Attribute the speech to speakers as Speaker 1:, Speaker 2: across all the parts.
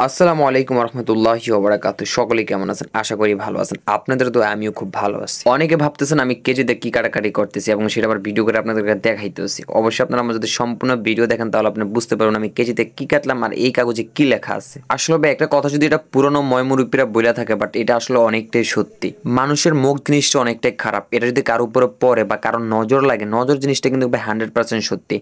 Speaker 1: আসসালামু আলাইকুম রহমতুল্লাহি ওয়া বারাকাতুহু। সকলে কেমন আছেন? আশা করি ভালো আছেন। আপনাদের দোয়ায় আমিও খুব ভালো আছি। অনেকে ভাবতেছেন আমি কেজিতে কি কাটাকাটি করতেছি এবং সেটা আবার ভিডিও করে আপনাদেরকে দেখাইতেছি। অবশ্যই আপনারা আমার যদি সম্পূর্ণ ভিডিও দেখেন তাহলে আপনি বুঝতে পারবেন আমি কেজিতে কি কাটলাম আর এই কাগজে কি লেখা আছে। আসলে ভাই একটা কথা যদি এটা পুরনো ময়মুরব্বীরা বইলা থাকে, বাট এটা আসলে অনেকটাই সত্যি। মানুষের মুখ জিনিসটা অনেকটাই খারাপ। এটা যদি কারোর উপরে পড়ে বা কারোর নজর লাগে, নজর জিনিসটা কিন্তু ভাই 100% সত্যি।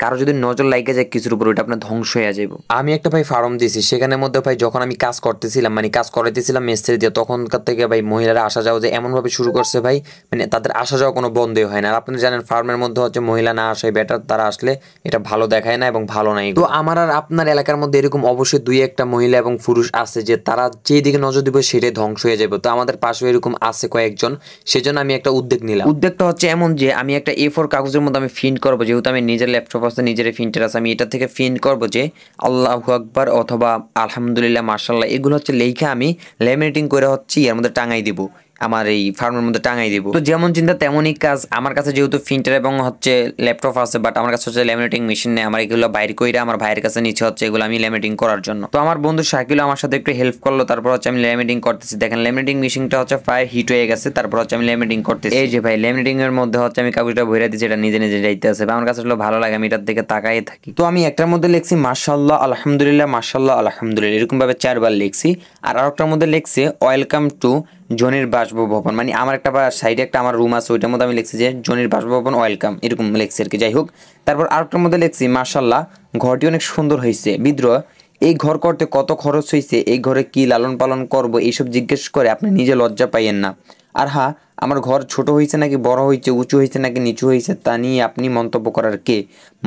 Speaker 1: কারো যদি নজর লাগে যায় কিছুর উপর, ওইটা আপনার ধ্বংস হয়ে যাবে। আমি একটা ভাই ফার্ম দিয়েছি, সেখানের মধ্যে ভাই যখন আমি কাজ করতেছিলাম, মানে কাজ করাইতেছিলাম মিস্ত্রি দিয়ে, তখনকার থেকে ভাই মহিলারা আসা যাওয়া যে এমনভাবে শুরু করছে ভাই, মানে তাদের আসা যাওয়া কোনো বন্ধই হয় না। আর আপনি জানেন ফার্মের মধ্যে হচ্ছে মহিলা না আসাই বেটার, তারা আসলে এটা ভালো দেখায় না এবং ভালো নাই। তো আমার আর আপনার এলাকার মধ্যে এরকম অবশ্যই দুই একটা মহিলা এবং পুরুষ আছে যে তারা যেই দিকে নজর দিবে সেটাই ধ্বংস হয়ে যাবে। তো আমাদের পাশেও এরকম আছে কয়েকজন, সেজন্য আমি একটা উদ্যোগ নিলাম। উদ্যোগটা হচ্ছে এমন যে আমি একটা A4 কাগজের মধ্যে আমি প্রিন্ট করবো, যেহেতু আমি নিজের ল্যাপটপ আছে, নিজের প্রিন্টার আছে, আমি এটা থেকে প্রিন্ট করবো যে আল্লাহু আকবার অথবা আলহামদুলিল্লাহ মাশাআল্লাহ এগুলো হচ্ছে লেখা আমি ল্যামিনেটিং করে হচ্ছে এর মধ্যে টাঙাই দিব, আমার এই ফার্মের মধ্যে টাঙাই দিব। তো যেমন চিন্তা তেমনই কাজ। আমার কাছে যেহেতু প্রিন্টার এবং হচ্ছে ল্যাপটপ আছে, বাট আমার কাছে হচ্ছে ল্যামিনেটিং মেশিন নেই। আমার এগুলো বাইর কইরা আমার ভাইয়ের কাছে নিচে হচ্ছে এগুলো আমি ল্যামিনেটিং করার জন্য। তো আমার বন্ধু শাকিল আমার সাথে একটু হেল্প করলো, তারপর হচ্ছে আমি ল্যামিনেটিং করতেছি। দেখেন ল্যামিনেটিং মেশিনটা হচ্ছে প্রায় হিট হয়ে গেছে, তারপর হচ্ছে আমি ল্যামিনেটিং করতেছি। এই যে ভাই ল্যামিনেটিং এর মধ্যে হচ্ছে আমি কাগজটা ভরে দিচ্ছি, এটা নিজে নিজে যাইতে আছে। আমার কাছে আসলে ভালো লাগে, আমি এটার দিকে তাকাই থাকি। তো আমি একটার মধ্যে লিখছি মাশাআল্লাহ আলহামদুলিল্লাহ মাশাআল্লাহ আলহামদুলিল্লাহ, এরকম ভাবে 4 বার লিখছি। আর আরেকটার মধ্যে লিখছি ওয়েলকাম টু জনির বাসভবন, মানে আমার একটা সাইডে একটা আমার রুম আছে, ওইটার মধ্যে আমি লিখছি যে জনির বাসভবন ওয়েলকাম, এরকম লিখছি আর কি। যাই হোক, তারপর আরেকটার মধ্যে লিখছি মাশাআল্লাহ ঘরটি অনেক সুন্দর হয়েছে। বিদ্রোহ, এই ঘর করতে কত খরচ হয়েছে, এই ঘরে কি লালন পালন করব, এইসব জিজ্ঞেস করে আপনি নিজে লজ্জা পাইয়েন না। আর হ্যাঁ, আমার ঘর ছোট হয়েছে নাকি বড় হয়েছে, উঁচু হয়েছে নাকি নিচু হয়েছে, তা নিয়ে আপনি মন্তব্য করার কে?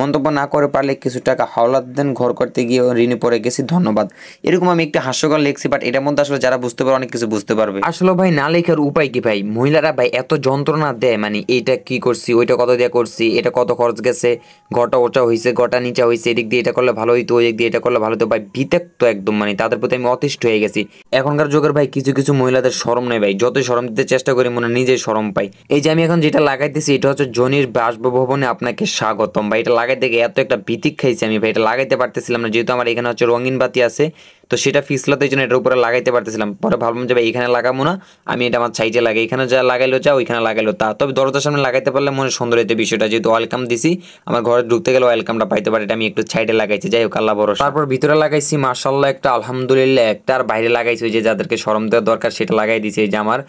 Speaker 1: মন্তব্য না করে পারলে কিছু টাকা হাওলাত দেন, ঘর করতে গিয়ে ঋণে পড়ে গেছি, ধন্যবাদ। এরকম আমি একটা হাস্যকর লিখছি, বাট এটার মধ্যে আসলে যারা বুঝতে পারে অনেক কিছু বুঝতে পারবে। আসলে ভাই না লেখার উপায় কি ভাই? মহিলারা ভাই এত যন্ত্রণা দেয়, মানে এইটা কি করছি, ওইটা কত দিয়ে করছি, এটা কত খরচ গেছে, ঘরটা ওটা হয়েছে, ঘরটা নিচা হয়েছে, এদিক দিয়ে এটা করলে ভালো হইতো, ওই দিক দিয়ে এটা করলে ভালো হতো। ভাই বিতক্ত একদম, মানে তাদের প্রতি আমি অতিষ্ঠ হয়ে গেছি। এখনকার যুগের ভাই কিছু কিছু মহিলাদের শরম নেই ভাই, যতই শরম দিতে চেষ্টা করি মনে নিজেই শরম পাই। এই যে আমি এখন যেটা লাগাইতেছি এটা হচ্ছে জনির বাসভবনে আপনাকে স্বাগতম ভাই। এটা লাগাইতে গিয়ে এত একটা ভীতিক খাইছি আমি ভাই, এটা লাগাইতে পারতেছিলাম না, যেহেতু আমার এখানে হচ্ছে রঙিন বাতি আছে, তো সেটা ফিসলাতে জন্য এটার উপরে লাগাইতে পারতেছিলাম। পরে ভাবলাম যে ভাই এখানে লাগাবো না, আমি এটা আমার সাইডে লাগাই, এখানে যা লাগাইলো যা, ওইখানে লাগাইলো তা। তবে দরজার সামনে লাগাইতে পারলে মনে সুন্দর হইতে বিষয়টা, যেহেতু ওয়েলকাম দিছি, আমার ঘরে ঢুকতে গেলে ওয়েলকামটা পাইতে পারে, এটা আমি একটু সাইডে লাগাইছি। যাই হোক, আল্লাহ ভরসা। তারপর ভিতরে লাগাইছি মাশাআল্লাহ একটা, আলহামদুলিল্লাহ একটা। আর বাইরে লাগাইছি ওই যে যাদেরকে শরম দেওয়ার দরকার সেটা লাগাই দিছি। এই যে আমার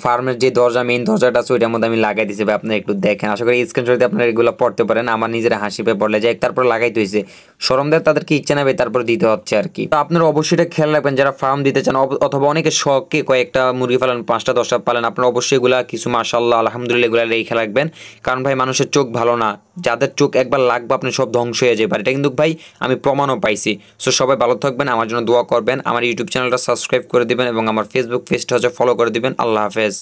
Speaker 1: ফার্মের যে দরজা, মেইন দরজাটা আছে, ওইটার মধ্যে আমি লাগাই দিছি ভাই। আপনারা একটু দেখেন, আশা করি স্ক্রিনশটে আপনারা এগুলো পড়তে পারেন। আমার নিজের হাসি পেয়ে পড়লে যাই, তারপর লাগাইতে হয়েছে। শরম দেওয়ার তাদেরকে ইচ্ছা নেবে, তারপর দিতে হচ্ছে আর কি। তো আপনারা অবশ্যই এটা খেয়াল রাখবেন যারা ফার্ম দিতে চান, অথবা অনেকে শখে কয়েকটা মুরগি পালেন, 5টা 10টা পালেন, আপনারা অবশ্যই এগুলা কিছু মাশাআল্লাহ আলহামদুলিল্লাহ এগুলা রেখে রাখবেন। কারণ ভাই মানুষের চোখ ভালো না, যাদের চোখ একবার লাগবে আপনি সব ধ্বংস হয়ে যাবে। এটা কিন্তু ভাই আমি প্রমাণও পাইছি। সো সবাই ভালো থাকবেন, আমার জন্য দোয়া করবেন, আমার ইউটিউব চ্যানেলটা সাবস্ক্রাইব করে দিবেন এবং আমার ফেসবুক পেজটা হচ্ছে ফলো করে দিবেন। আল্লাহ হাফেজ।